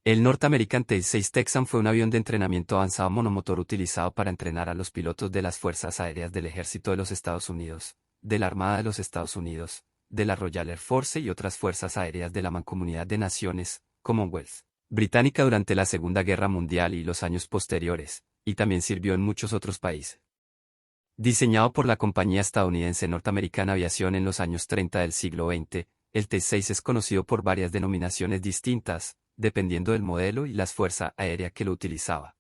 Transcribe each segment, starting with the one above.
El North T-6 Texan fue un avión de entrenamiento avanzado monomotor utilizado para entrenar a los pilotos de las Fuerzas Aéreas del Ejército de los Estados Unidos, de la Armada de los Estados Unidos, de la Royal Air Force y otras fuerzas aéreas de la Mancomunidad de Naciones, Commonwealth, británica durante la Segunda Guerra Mundial y los años posteriores, y también sirvió en muchos otros países. Diseñado por la compañía estadounidense Norteamericana Aviación en los años 30 del siglo XX, el T-6 es conocido por varias denominaciones distintas, dependiendo del modelo y la fuerza aérea que lo utilizaba.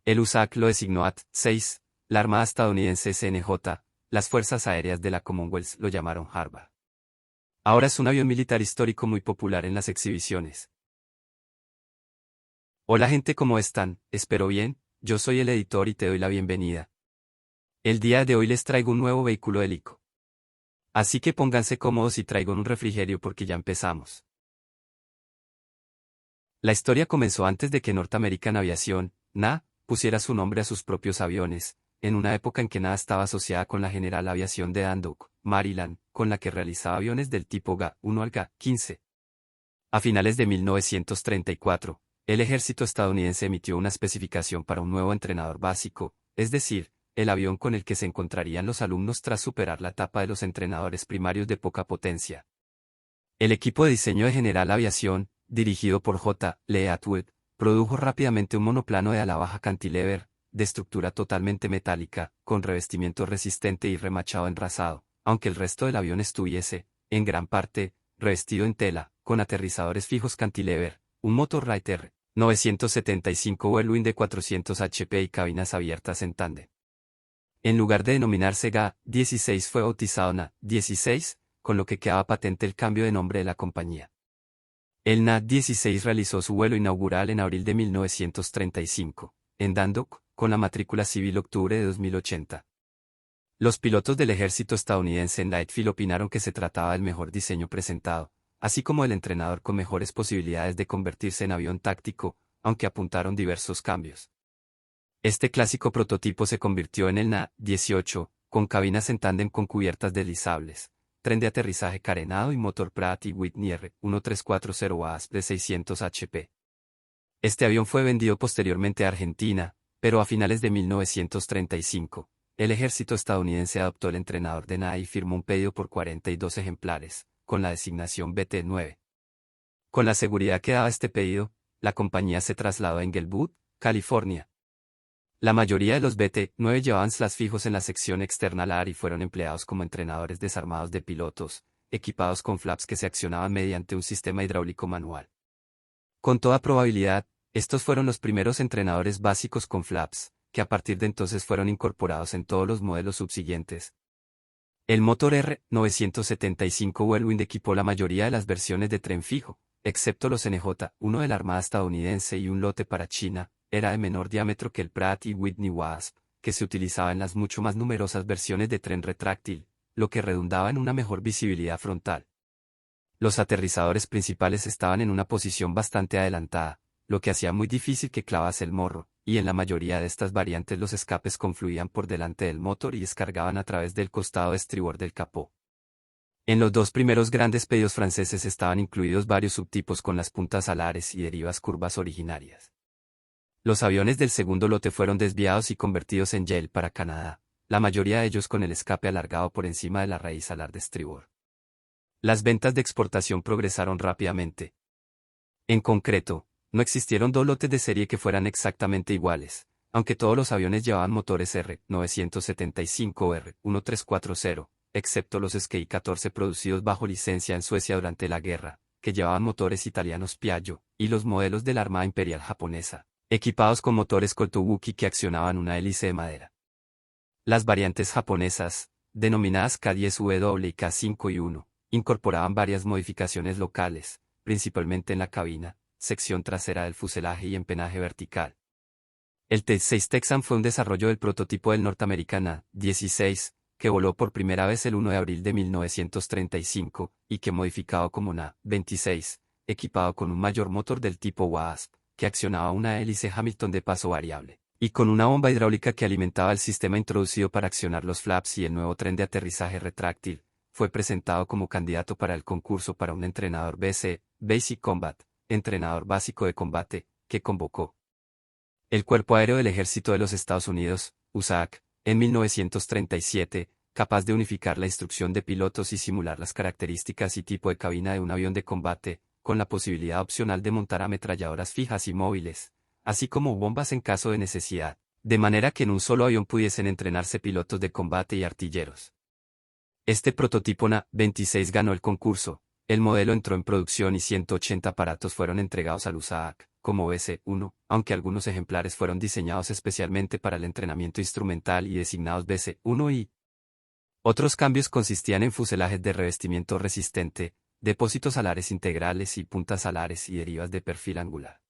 El USAC lo designó AT-6, la Armada estadounidense SNJ, las Fuerzas Aéreas de la Commonwealth lo llamaron Harvard. Ahora es un avión militar histórico muy popular en las exhibiciones. Hola gente, ¿cómo están? Espero bien, yo soy el editor y te doy la bienvenida. El día de hoy les traigo un nuevo vehículo hélico. Así que pónganse cómodos y traigo un refrigerio porque ya empezamos. La historia comenzó antes de que North American Aviation, NA, pusiera su nombre a sus propios aviones, en una época en que NA estaba asociada con la General Aviación de Dundalk, Maryland, con la que realizaba aviones del tipo GA-1 al GA-15. A finales de 1934, el ejército estadounidense emitió una especificación para un nuevo entrenador básico, es decir, el avión con el que se encontrarían los alumnos tras superar la etapa de los entrenadores primarios de poca potencia. El equipo de diseño de General Aviación, dirigido por J. Lee Atwood, produjo rápidamente un monoplano de ala baja cantilever, de estructura totalmente metálica, con revestimiento resistente y remachado enrasado, aunque el resto del avión estuviese, en gran parte, revestido en tela, con aterrizadores fijos cantilever, un motor Wright R-975 Whirlwind de 400 HP y cabinas abiertas en tándem. En lugar de denominarse GA-16 fue bautizado NA-16, con lo que quedaba patente el cambio de nombre de la compañía. El NA-16 realizó su vuelo inaugural en abril de 1935, en Dundalk, con la matrícula civil octubre de 2080. Los pilotos del ejército estadounidense en Lightfield opinaron que se trataba del mejor diseño presentado, así como el entrenador con mejores posibilidades de convertirse en avión táctico, aunque apuntaron diversos cambios. Este clásico prototipo se convirtió en el NA-18, con cabinas en tándem con cubiertas deslizables, tren de aterrizaje carenado y motor Pratt & Whitney R-1340 de 600 HP. Este avión fue vendido posteriormente a Argentina, pero a finales de 1935, el ejército estadounidense adoptó el entrenador de NA y firmó un pedido por 42 ejemplares, con la designación BT-9. Con la seguridad que daba este pedido, la compañía se trasladó a Inglewood, California. La mayoría de los BT-9 llevaban slats fijos en la sección externa alar y fueron empleados como entrenadores desarmados de pilotos, equipados con flaps que se accionaban mediante un sistema hidráulico manual. Con toda probabilidad, estos fueron los primeros entrenadores básicos con flaps, que a partir de entonces fueron incorporados en todos los modelos subsiguientes. El motor R-975 Whirlwind equipó la mayoría de las versiones de tren fijo, excepto los NJ-1 de la Armada estadounidense y un lote para China. Era de menor diámetro que el Pratt & Whitney Wasp, que se utilizaba en las mucho más numerosas versiones de tren retráctil, lo que redundaba en una mejor visibilidad frontal. Los aterrizadores principales estaban en una posición bastante adelantada, lo que hacía muy difícil que clavase el morro, y en la mayoría de estas variantes los escapes confluían por delante del motor y descargaban a través del costado estribor del capó. En los dos primeros grandes pedidos franceses estaban incluidos varios subtipos con las puntas alares y derivas curvas originarias. Los aviones del segundo lote fueron desviados y convertidos en Yale para Canadá, la mayoría de ellos con el escape alargado por encima de la raíz alar de estribor. Las ventas de exportación progresaron rápidamente. En concreto, no existieron dos lotes de serie que fueran exactamente iguales, aunque todos los aviones llevaban motores R-975 R-1340, excepto los Sky-14 producidos bajo licencia en Suecia durante la guerra, que llevaban motores italianos Piaggio, y los modelos de la Armada Imperial japonesa, equipados con motores Kotowuki que accionaban una hélice de madera. Las variantes japonesas, denominadas K10W y K5 y 1, incorporaban varias modificaciones locales, principalmente en la cabina, sección trasera del fuselaje y empenaje vertical. El T-6 Texan fue un desarrollo del prototipo del Norteamerican NA-16, que voló por primera vez el 1 de abril de 1935, y que modificado como NA-26, equipado con un mayor motor del tipo Wasp, que accionaba una hélice Hamilton de paso variable, y con una bomba hidráulica que alimentaba el sistema introducido para accionar los flaps y el nuevo tren de aterrizaje retráctil, fue presentado como candidato para el concurso para un entrenador BC, Basic Combat, entrenador básico de combate, que convocó el Cuerpo Aéreo del Ejército de los Estados Unidos, USAC, en 1937, capaz de unificar la instrucción de pilotos y simular las características y tipo de cabina de un avión de combate, con la posibilidad opcional de montar ametralladoras fijas y móviles, así como bombas en caso de necesidad, de manera que en un solo avión pudiesen entrenarse pilotos de combate y artilleros. Este prototipo Na-26 ganó el concurso, el modelo entró en producción y 180 aparatos fueron entregados al USAC, como BC-1, aunque algunos ejemplares fueron diseñados especialmente para el entrenamiento instrumental y designados BC-1 y otros cambios consistían en fuselajes de revestimiento resistente, depósitos alares integrales y puntas alares y derivas de perfil angular.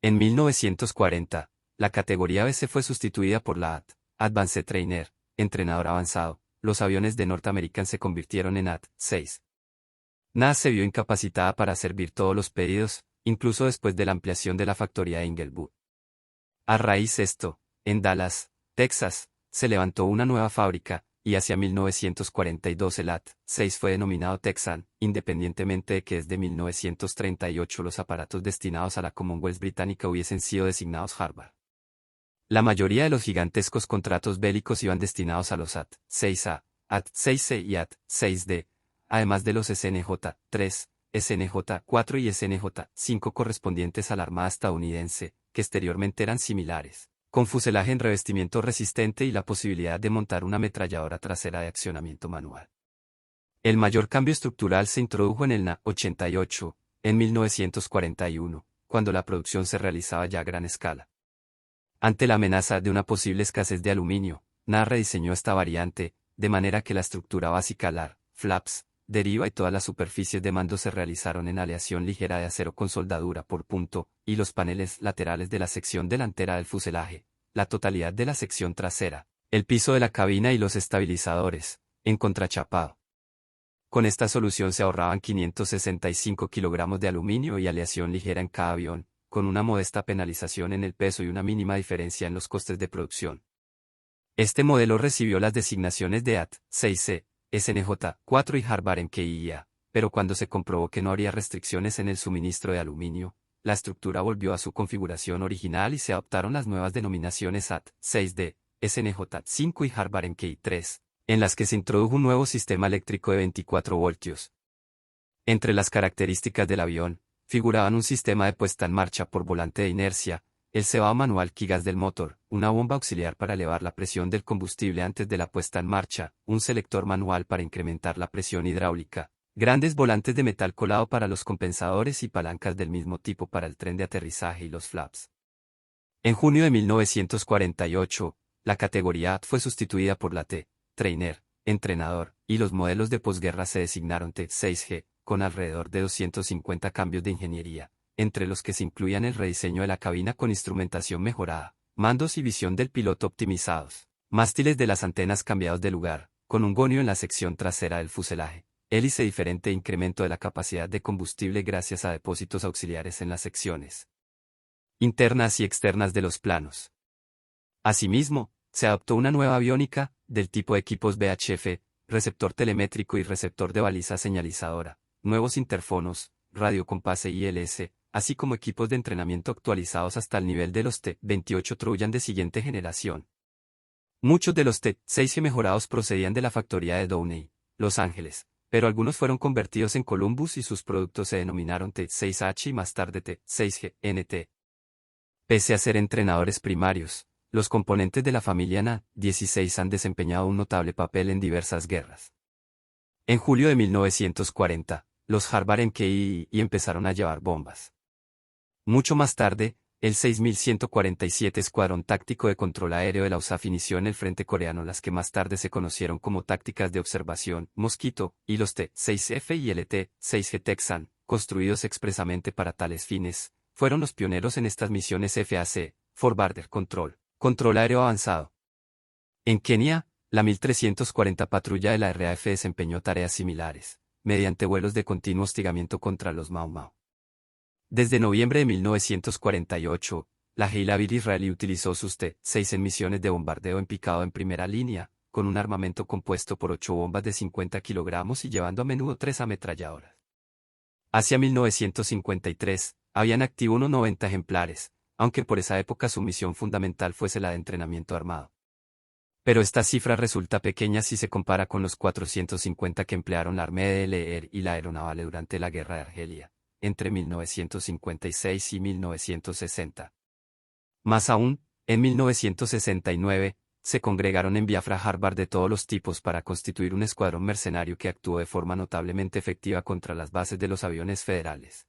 En 1940, la categoría BC fue sustituida por la AT, Advanced Trainer, entrenador avanzado. Los aviones de North American se convirtieron en AT-6. NA se vio incapacitada para servir todos los pedidos, incluso después de la ampliación de la factoría de Inglewood. A raíz de esto, en Dallas, Texas, se levantó una nueva fábrica, y hacia 1942 el AT-6 fue denominado Texan, independientemente de que desde 1938 los aparatos destinados a la Commonwealth británica hubiesen sido designados Harvard. La mayoría de los gigantescos contratos bélicos iban destinados a los AT-6A, AT-6C y AT-6D, además de los SNJ-3, SNJ-4 y SNJ-5 correspondientes a la Armada estadounidense, que exteriormente eran similares, con fuselaje en revestimiento resistente y la posibilidad de montar una ametralladora trasera de accionamiento manual. El mayor cambio estructural se introdujo en el Na-88, en 1941, cuando la producción se realizaba ya a gran escala. Ante la amenaza de una posible escasez de aluminio, NA rediseñó esta variante, de manera que la estructura básica alar, flaps, deriva y todas las superficies de mando se realizaron en aleación ligera de acero con soldadura por punto, y los paneles laterales de la sección delantera del fuselaje, la totalidad de la sección trasera, el piso de la cabina y los estabilizadores, en contrachapado. Con esta solución se ahorraban 565 kilogramos de aluminio y aleación ligera en cada avión, con una modesta penalización en el peso y una mínima diferencia en los costes de producción. Este modelo recibió las designaciones de AT-6C, SNJ-4 y Harvard MKIA, pero cuando se comprobó que no habría restricciones en el suministro de aluminio, la estructura volvió a su configuración original y se adoptaron las nuevas denominaciones AT-6D, SNJ-5 y Harvard MKI-3, en las que se introdujo un nuevo sistema eléctrico de 24 voltios. Entre las características del avión, figuraban un sistema de puesta en marcha por volante de inercia, el cebado manual quigas del motor, una bomba auxiliar para elevar la presión del combustible antes de la puesta en marcha, un selector manual para incrementar la presión hidráulica, grandes volantes de metal colado para los compensadores y palancas del mismo tipo para el tren de aterrizaje y los flaps. En junio de 1948, la categoría AT fue sustituida por la T, Trainer, entrenador, y los modelos de posguerra se designaron T-6G, con alrededor de 250 cambios de ingeniería, entre los que se incluían el rediseño de la cabina con instrumentación mejorada, mandos y visión del piloto optimizados, mástiles de las antenas cambiados de lugar, con un gonio en la sección trasera del fuselaje, hélice diferente e incremento de la capacidad de combustible gracias a depósitos auxiliares en las secciones internas y externas de los planos. Asimismo, se adoptó una nueva aviónica, del tipo equipos VHF, receptor telemétrico y receptor de baliza señalizadora, nuevos interfonos, radiocompase ILS, así como equipos de entrenamiento actualizados hasta el nivel de los T-28 Trojan de siguiente generación. Muchos de los T-6G mejorados procedían de la factoría de Downey, Los Ángeles, pero algunos fueron convertidos en Columbus y sus productos se denominaron T-6H y más tarde T-6G-NT. Pese a ser entrenadores primarios, los componentes de la familia Na-16 han desempeñado un notable papel en diversas guerras. En julio de 1940, los Harvard MKI empezaron a llevar bombas. Mucho más tarde, el 6147 Escuadrón Táctico de Control Aéreo de la USAF inició en el frente coreano las que más tarde se conocieron como tácticas de observación, Mosquito, y los T-6F y el T-6G Texan, construidos expresamente para tales fines, fueron los pioneros en estas misiones FAC, Forward Border Control, control aéreo avanzado. En Kenia, la 1340 patrulla de la RAF desempeñó tareas similares, mediante vuelos de continuo hostigamiento contra los Mau Mau. Desde noviembre de 1948, la Heilavir israelí utilizó sus T-6 en misiones de bombardeo en picado en primera línea, con un armamento compuesto por 8 bombas de 50 kilogramos y llevando a menudo 3 ametralladoras. Hacia 1953, habían activo unos 90 ejemplares, aunque por esa época su misión fundamental fuese la de entrenamiento armado. Pero esta cifra resulta pequeña si se compara con los 450 que emplearon la Armée de l'Air y la Aeronavale durante la Guerra de Argelia, entre 1956 y 1960. Más aún, en 1969, se congregaron en Biafra Harvard de todos los tipos para constituir un escuadrón mercenario que actuó de forma notablemente efectiva contra las bases de los aviones federales.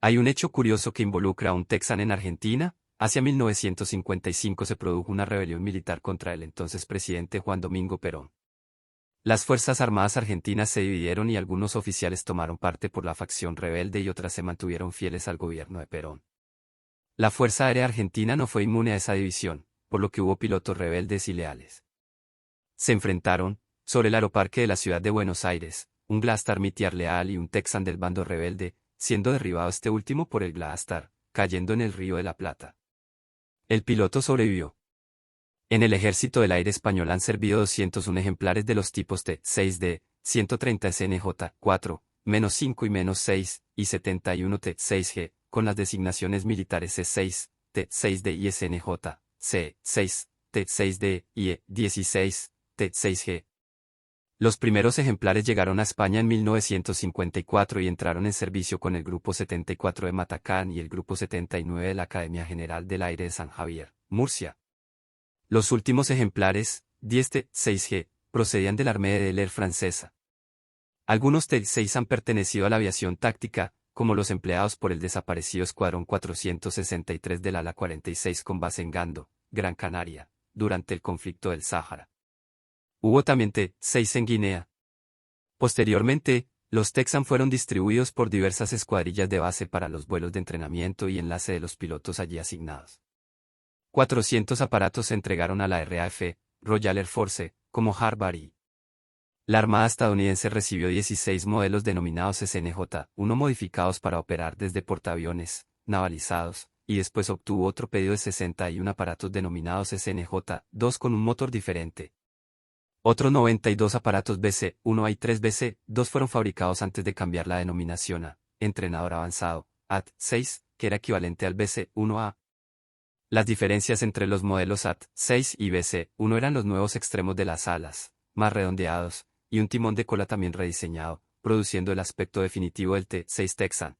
Hay un hecho curioso que involucra a un texan en Argentina. Hacia 1955 se produjo una rebelión militar contra el entonces presidente Juan Domingo Perón. Las Fuerzas Armadas argentinas se dividieron y algunos oficiales tomaron parte por la facción rebelde y otras se mantuvieron fieles al gobierno de Perón. La Fuerza Aérea Argentina no fue inmune a esa división, por lo que hubo pilotos rebeldes y leales. Se enfrentaron, sobre el aeroparque de la ciudad de Buenos Aires, un Glastar militar leal y un texan del bando rebelde, siendo derribado este último por el Glastar, cayendo en el Río de la Plata. El piloto sobrevivió. En el Ejército del Aire Español han servido 201 ejemplares de los tipos T-6D, 130 SNJ, 4, -5 y -6, y 71 T-6G, con las designaciones militares C6, T-6D y SNJ, C6, T-6D y E-16, T-6G. Los primeros ejemplares llegaron a España en 1954 y entraron en servicio con el Grupo 74 de Matacán y el Grupo 79 de la Academia General del Aire de San Javier, Murcia. Los últimos ejemplares, 10 T-6G, procedían de la Armée de l'Air francesa. Algunos T-6 han pertenecido a la aviación táctica, como los empleados por el desaparecido Escuadrón 463 del ala 46 con base en Gando, Gran Canaria, durante el conflicto del Sáhara. Hubo también T-6 en Guinea. Posteriormente, los Texan fueron distribuidos por diversas escuadrillas de base para los vuelos de entrenamiento y enlace de los pilotos allí asignados. 400 aparatos se entregaron a la RAF, Royal Air Force, como Harvard y la Armada estadounidense recibió 16 modelos denominados SNJ-1 modificados para operar desde portaaviones, navalizados, y después obtuvo otro pedido de 61 aparatos denominados SNJ-2 con un motor diferente. Otros 92 aparatos BC-1A y 3 BC-2 fueron fabricados antes de cambiar la denominación a entrenador avanzado, AT-6, que era equivalente al BC-1A. Las diferencias entre los modelos AT-6 y BC-1 eran los nuevos extremos de las alas, más redondeados, y un timón de cola también rediseñado, produciendo el aspecto definitivo del T-6 Texan.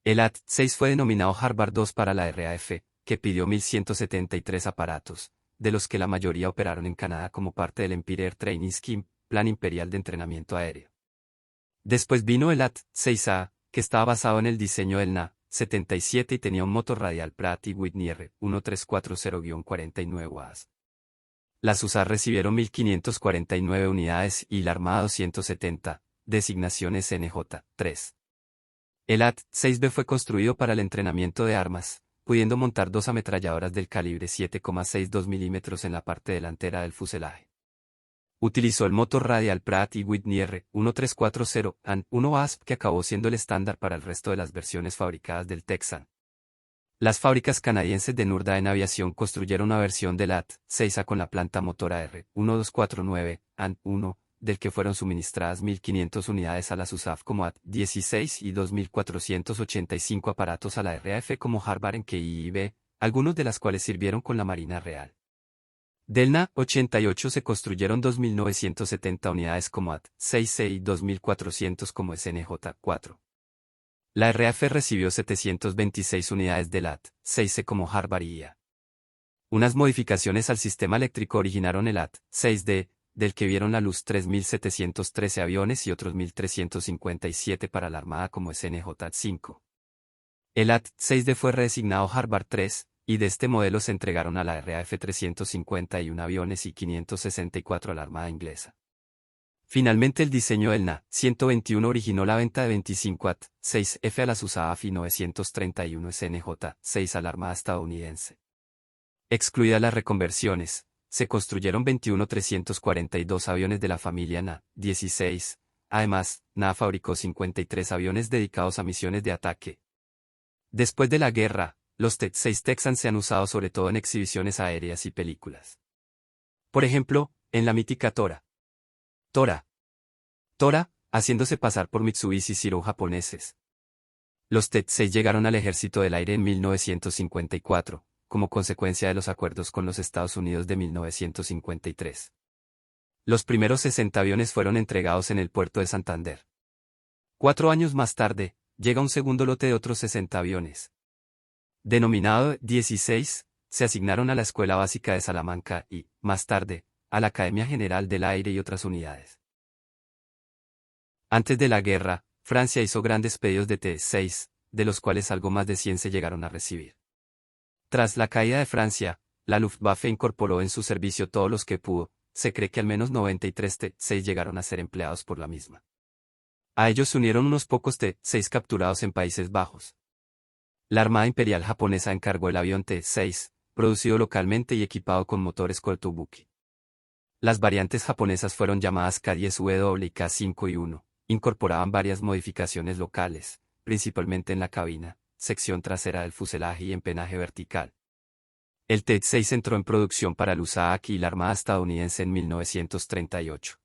El AT-6 fue denominado Harvard 2 para la RAF, que pidió 1.173 aparatos, de los que la mayoría operaron en Canadá como parte del Empire Air Training Scheme, Plan Imperial de Entrenamiento Aéreo. Después vino el AT-6A, que estaba basado en el diseño del NA-77 y tenía un motor radial Pratt & Whitney R1340-49 watts. Las USA recibieron 1.549 unidades y la Armada 270, designación SNJ-3. El AT-6B fue construido para el entrenamiento de armas, pudiendo montar dos ametralladoras del calibre 7,62 mm en la parte delantera del fuselaje. Utilizó el motor radial Pratt & Whitney R1340-1 ASP que acabó siendo el estándar para el resto de las versiones fabricadas del Texan. Las fábricas canadienses de Nurda Aviación construyeron una versión del AT-6A con la planta motora R1249-1, del que fueron suministradas 1.500 unidades a las USAF como AT-16 y 2.485 aparatos a la RAF como Harvard en KIB, algunos de las cuales sirvieron con la Marina Real. Del NA-88 se construyeron 2.970 unidades como AT-6C y 2.400 como SNJ-4. La RAF recibió 726 unidades del AT-6C como Harvard y IA. Unas modificaciones al sistema eléctrico originaron el AT-6D, del que vieron la luz 3.713 aviones y otros 1.357 para la Armada como SNJ-5. El AT-6D fue redesignado Harvard 3, y de este modelo se entregaron a la RAF 351 aviones y 564 a la Armada inglesa. Finalmente el diseño del NA-121 originó la venta de 25 AT-6F a las USAF y 931 SNJ-6 a la Armada estadounidense. Excluidas las reconversiones, se construyeron 21.342 aviones de la familia NA-16. Además, NA fabricó 53 aviones dedicados a misiones de ataque. Después de la guerra, los T-6 Texan se han usado sobre todo en exhibiciones aéreas y películas. Por ejemplo, en la mítica Tora, haciéndose pasar por Mitsubishi Zero japoneses. Los T-6 llegaron al Ejército del Aire en 1954, como consecuencia de los acuerdos con los Estados Unidos de 1953. Los primeros 60 aviones fueron entregados en el puerto de Santander. 4 años más tarde, llega un segundo lote de otros 60 aviones. Denominado 16, se asignaron a la Escuela Básica de Salamanca y, más tarde, a la Academia General del Aire y otras unidades. Antes de la guerra, Francia hizo grandes pedidos de T-6, de los cuales algo más de 100 se llegaron a recibir. Tras la caída de Francia, la Luftwaffe incorporó en su servicio todos los que pudo. Se cree que al menos 93 T-6 llegaron a ser empleados por la misma. A ellos se unieron unos pocos T-6 capturados en Países Bajos. La Armada Imperial japonesa encargó el avión T-6, producido localmente y equipado con motores Kotobuki. Las variantes japonesas fueron llamadas K-10W y K-5-1, incorporaban varias modificaciones locales, principalmente en la cabina, sección trasera del fuselaje y empenaje vertical. El T-6 entró en producción para el USAAC y la Armada estadounidense en 1938.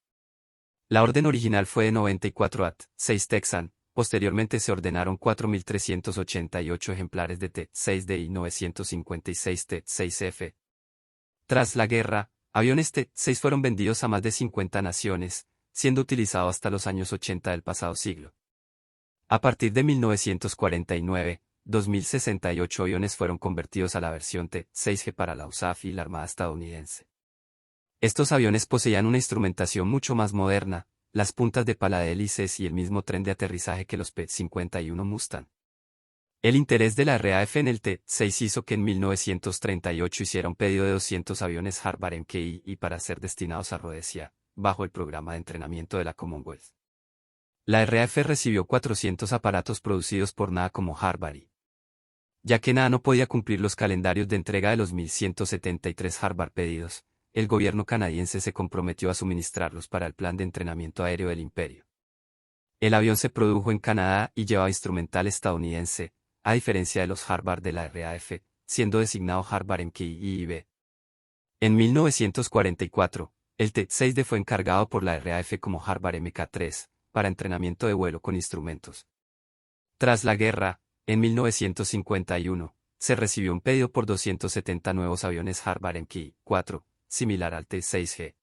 La orden original fue de 94 AT-6 Texan, posteriormente se ordenaron 4.388 ejemplares de T-6D y 956 T-6F. Tras la guerra, aviones T-6 fueron vendidos a más de 50 naciones, siendo utilizado hasta los años 80 del pasado siglo. A partir de 1949, 2.068 aviones fueron convertidos a la versión T-6G para la USAF y la Armada estadounidense. Estos aviones poseían una instrumentación mucho más moderna, las puntas de pala de hélices y el mismo tren de aterrizaje que los P-51 Mustang. El interés de la RAF en el T-6 hizo que en 1938 hiciera un pedido de 200 aviones Harvard MKI para ser destinados a Rhodesia, bajo el programa de entrenamiento de la Commonwealth. La RAF recibió 400 aparatos producidos por NAA como Harvard. Ya que NAA no podía cumplir los calendarios de entrega de los 1.173 Harvard pedidos, el gobierno canadiense se comprometió a suministrarlos para el plan de entrenamiento aéreo del imperio. El avión se produjo en Canadá y llevaba instrumental estadounidense, a diferencia de los Harvard de la RAF, siendo designado Harvard MKI-B. En 1944, el T-6D fue encargado por la RAF como Harvard Mk-3, para entrenamiento de vuelo con instrumentos. Tras la guerra, en 1951, se recibió un pedido por 270 nuevos aviones Harvard MK-4, similar al T-6G.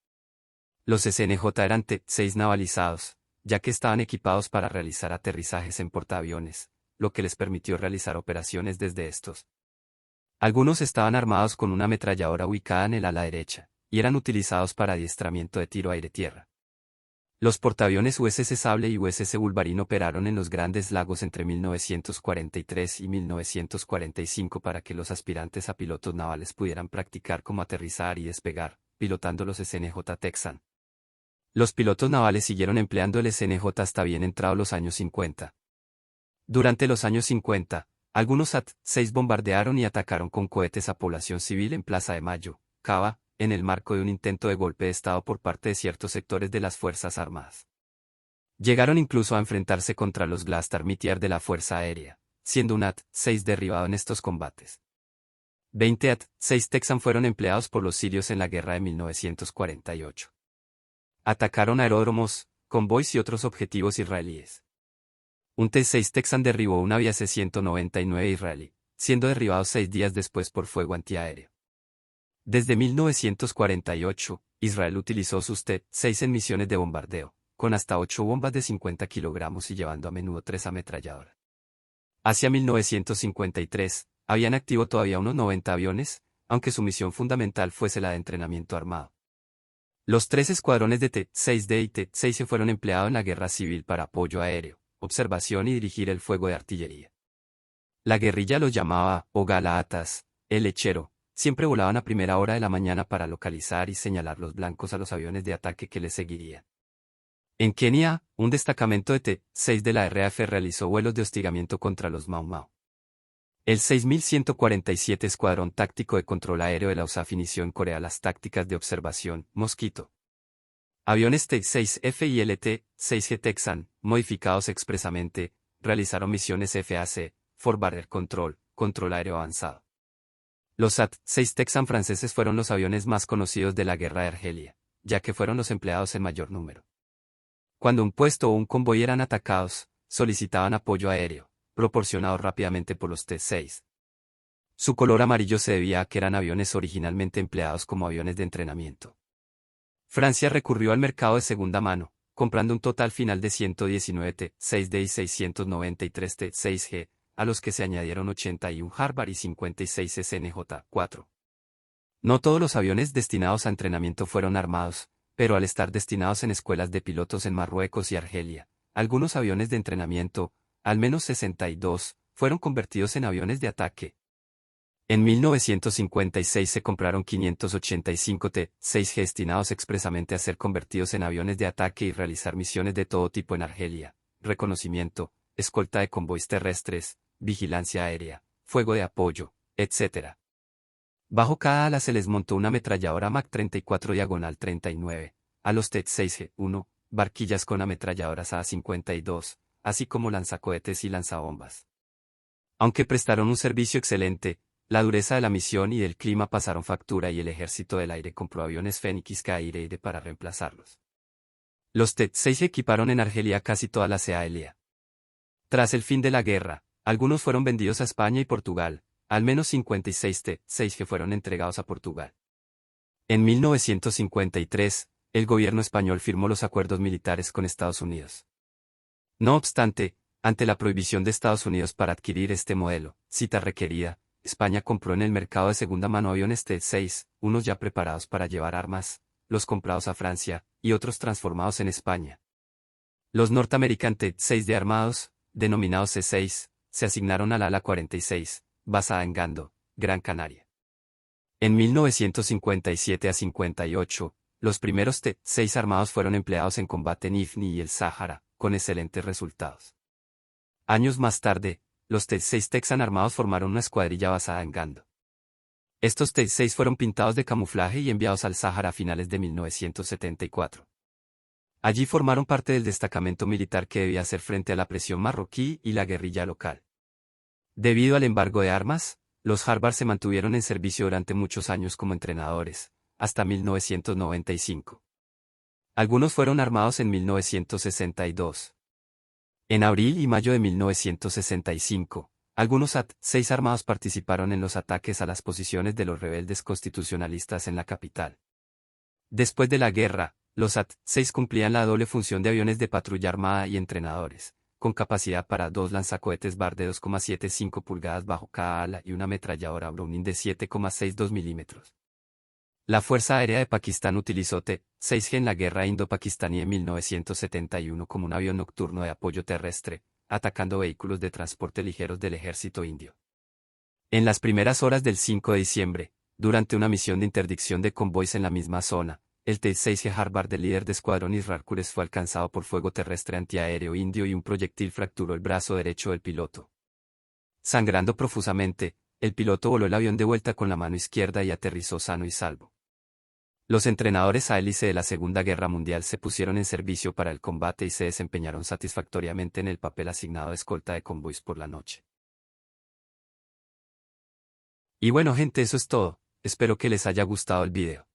Los SNJ eran T-6 navalizados, ya que estaban equipados para realizar aterrizajes en portaaviones, lo que les permitió realizar operaciones desde estos. Algunos estaban armados con una ametralladora ubicada en el ala derecha, y eran utilizados para adiestramiento de tiro aire-tierra. Los portaaviones USS Sable y USS Wolverine operaron en los Grandes Lagos entre 1943 y 1945 para que los aspirantes a pilotos navales pudieran practicar cómo aterrizar y despegar, pilotando los SNJ Texan. Los pilotos navales siguieron empleando el SNJ hasta bien entrados los años 50. Durante los años 50, algunos AT-6 bombardearon y atacaron con cohetes a población civil en Plaza de Mayo, Cava, en el marco de un intento de golpe de Estado por parte de ciertos sectores de las Fuerzas Armadas. Llegaron incluso a enfrentarse contra los Glastar Meteor de la Fuerza Aérea, siendo un AT-6 derribado en estos combates. 20 AT-6 Texan fueron empleados por los sirios en la guerra de 1948. Atacaron aeródromos, convoys y otros objetivos israelíes. Un T-6 Texan derribó un Avia C-199 israelí, siendo derribado 6 días después por fuego antiaéreo. Desde 1948, Israel utilizó sus T-6 en misiones de bombardeo, con hasta 8 bombas de 50 kilogramos y llevando a menudo 3 ametralladoras. Hacia 1953, habían activo todavía unos 90 aviones, aunque su misión fundamental fuese la de entrenamiento armado. Los 3 escuadrones de T-6D y T-6 fueron empleados en la guerra civil para apoyo aéreo, observación y dirigir el fuego de artillería. La guerrilla los llamaba Ogalaatas, el lechero. Siempre volaban a primera hora de la mañana para localizar y señalar los blancos a los aviones de ataque que les seguirían. En Kenia, un destacamento de T-6 de la RAF realizó vuelos de hostigamiento contra los Mau Mau. El 6147 Escuadrón Táctico de Control Aéreo de la USAF inició en Corea las tácticas de observación Mosquito. Aviones T-6F y LT-6G Texan, modificados expresamente, realizaron misiones FAC, For Barrier Control, control aéreo avanzado. Los AT-6 Texan franceses fueron los aviones más conocidos de la guerra de Argelia, ya que fueron los empleados en mayor número. Cuando un puesto o un convoy eran atacados, solicitaban apoyo aéreo. proporcionados rápidamente por los T-6. Su color amarillo se debía a que eran aviones originalmente empleados como aviones de entrenamiento. Francia recurrió al mercado de segunda mano, comprando un total final de 119 T-6D y 693 T-6G, a los que se añadieron 81 Harvard y 56 SNJ-4. No todos los aviones destinados a entrenamiento fueron armados, pero al estar destinados en escuelas de pilotos en Marruecos y Argelia, algunos aviones de entrenamiento, al menos 62, fueron convertidos en aviones de ataque. En 1956 se compraron 585 T-6G destinados expresamente a ser convertidos en aviones de ataque y realizar misiones de todo tipo en Argelia: reconocimiento, escolta de convoys terrestres, vigilancia aérea, fuego de apoyo, etc. Bajo cada ala se les montó una ametralladora MAC 34 diagonal 39, a los T-6G-1, barquillas con ametralladoras A-52, así como lanzacohetes y lanzabombas. Aunque prestaron un servicio excelente, la dureza de la misión y del clima pasaron factura y el Ejército del Aire compró aviones Fenix K-Air para reemplazarlos. Los T-6 equiparon en Argelia casi toda la CALA. Tras el fin de la guerra, algunos fueron vendidos a España y Portugal, al menos 56 T-6 que fueron entregados a Portugal. En 1953, el gobierno español firmó los acuerdos militares con Estados Unidos. No obstante, ante la prohibición de Estados Unidos para adquirir este modelo, cita requerida, España compró en el mercado de segunda mano aviones T-6, unos ya preparados para llevar armas, los comprados a Francia, y otros transformados en España. Los norteamericanos T-6 de armados, denominados C-6, se asignaron al ala 46, basada en Gando, Gran Canaria. En 1957 a 58, los primeros T-6 armados fueron empleados en combate en Ifni y el Sáhara, con excelentes resultados. Años más tarde, los T-6 Texan armados formaron una escuadrilla basada en Gando. Estos T-6 fueron pintados de camuflaje y enviados al Sáhara a finales de 1974. Allí formaron parte del destacamento militar que debía hacer frente a la presión marroquí y la guerrilla local. Debido al embargo de armas, los Harvard se mantuvieron en servicio durante muchos años como entrenadores, hasta 1995. Algunos fueron armados en 1962. En abril y mayo de 1965, algunos AT-6 armados participaron en los ataques a las posiciones de los rebeldes constitucionalistas en la capital. Después de la guerra, los AT-6 cumplían la doble función de aviones de patrulla armada y entrenadores, con capacidad para 2 lanzacohetes BAR de 2,75 pulgadas bajo cada ala y una ametralladora Browning de 7,62 milímetros. La Fuerza Aérea de Pakistán utilizó T-6G en la guerra indo-pakistaní en 1971 como un avión nocturno de apoyo terrestre, atacando vehículos de transporte ligeros del ejército indio. En las primeras horas del 5 de diciembre, durante una misión de interdicción de convoys en la misma zona, el T-6G Harvard del líder de escuadrón Israr Qureshi fue alcanzado por fuego terrestre antiaéreo indio y un proyectil fracturó el brazo derecho del piloto. Sangrando profusamente, el piloto voló el avión de vuelta con la mano izquierda y aterrizó sano y salvo. Los entrenadores a hélice de la Segunda Guerra Mundial se pusieron en servicio para el combate y se desempeñaron satisfactoriamente en el papel asignado de escolta de convoys por la noche. Y bueno gente, eso es todo, espero que les haya gustado el video.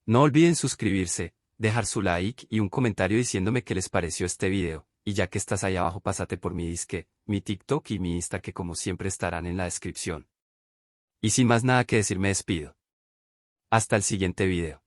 No olviden suscribirse, dejar su like y un comentario diciéndome qué les pareció este video, y ya que estás ahí abajo pásate por mi disque, mi TikTok y mi Insta que como siempre estarán en la descripción. Y sin más nada que decir me despido. Hasta el siguiente video.